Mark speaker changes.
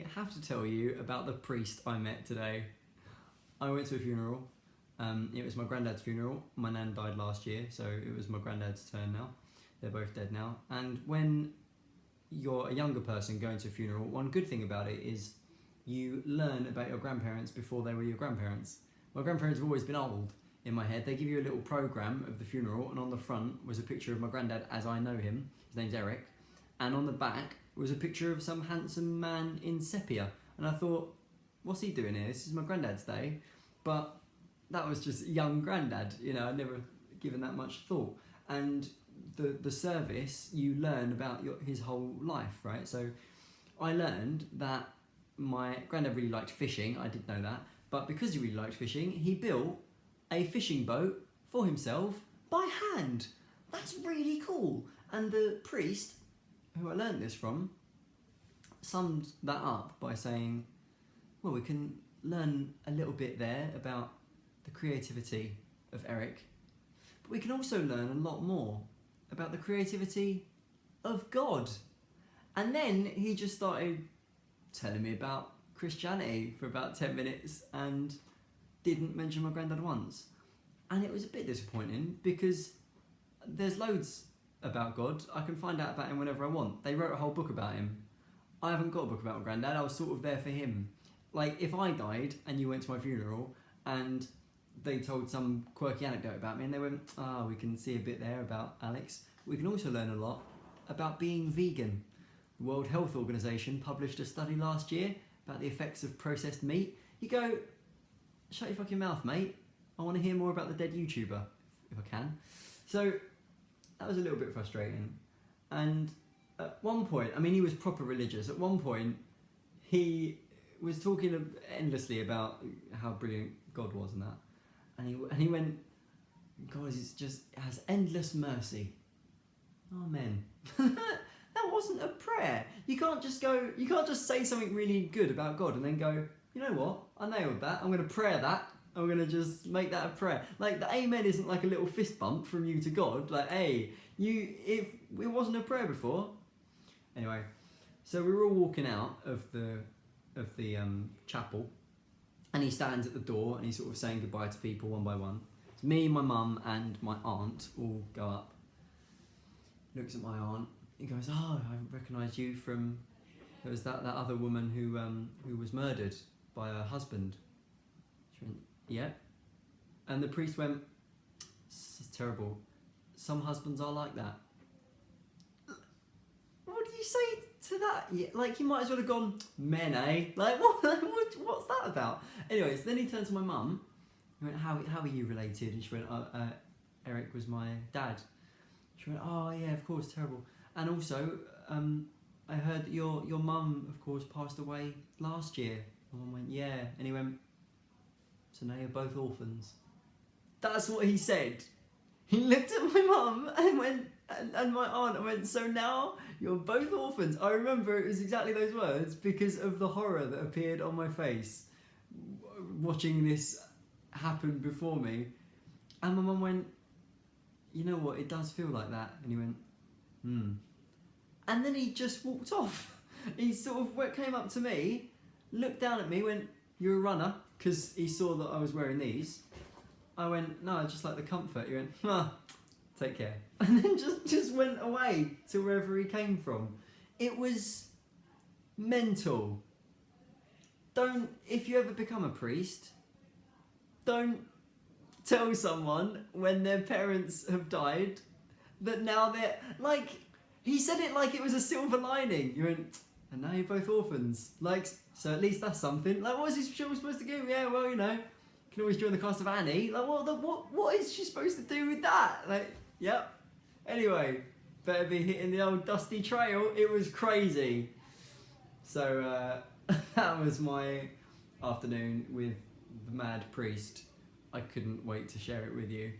Speaker 1: I have to tell you about the priest I met today. I went to a funeral. It was my granddad's funeral. My nan died last year, so it was my granddad's turn now. They're both dead now. And when you're a younger person going to a funeral, one good thing about it is you learn about your grandparents before they were your grandparents. My grandparents have always been old in my head. They give you a little programme of the funeral, and on the front was a picture of my granddad as I know him. His name's Eric. And on the back was a picture of some handsome man in sepia. And I thought, what's he doing here? This is my granddad's day. But that was just young granddad, you know, I'd never given that much thought. And the service, you learn about his whole life, right? So I learned that my granddad really liked fishing. I did know that. But because he really liked fishing, he built a fishing boat for himself by hand. That's really cool. And the priest, who I learned this from, summed that up by saying, well, we can learn a little bit there about the creativity of Eric, but we can also learn a lot more about the creativity of God. And then he just started telling me about Christianity for about 10 minutes and didn't mention my granddad once. And it was a bit disappointing because there's loads about God. I can find out about him whenever I want. They wrote a whole book about him. I haven't got a book about my granddad. I was sort of there for him. Like, if I died and you went to my funeral and they told some quirky anecdote about me and they went, we can see a bit there about Alex. We can also learn a lot about being vegan. The World Health Organization published a study last year about the effects of processed meat. You go, shut your fucking mouth, mate. I want to hear more about the dead YouTuber, if I can. So that was a little bit frustrating. And at one point, I mean, he was proper religious. At one point, he was talking endlessly about how brilliant God was and that. And he went, God is just has endless mercy. Amen. That wasn't a prayer. You can't just say something really good about God and then go, you know what? I nailed that. I'm going to pray that. I'm going to just make that a prayer. Like, the amen isn't like a little fist bump from you to God. Like, hey, if it wasn't a prayer before. Anyway, so we were all walking out of the chapel, and he stands at the door and he's sort of saying goodbye to people one by one. It's me, my mum, and my aunt all go up. Looks at my aunt. He goes, I recognise you from. There was that other woman who was murdered by her husband. She went, yeah. And the priest went, this is terrible. Some husbands are like that. What do you say to that? Yeah, like, you might as well have gone, men, eh? Like, what's that about? Anyways, then he turned to my mum. He went, how are you related? And she went, Eric was my dad. She went, oh yeah, of course, terrible. And also, I heard that your mum, of course, passed away last year. My mum went, yeah. And he went, so now you're both orphans. That's what he said. He looked at my mum and went, and my aunt, and went, so now you're both orphans. I remember it was exactly those words because of the horror that appeared on my face watching this happen before me. And my mum went, you know what, it does feel like that. And he went, And then he just walked off. He sort of came up to me, looked down at me, went, you're a runner, because he saw that I was wearing these. I went, no, I just like the comfort. He went, take care. And then just went away to wherever he came from. It was mental. If you ever become a priest, don't tell someone when their parents have died that now they're, like, he said it like it was a silver lining. You went, and now you're both orphans. Like, so at least that's something. Like, what is he supposed to do? Yeah, well, you know, you can always join the cast of Annie. Like, what is she supposed to do with that? Like, yep. Anyway, better be hitting the old dusty trail. It was crazy. So, that was my afternoon with the mad priest. I couldn't wait to share it with you.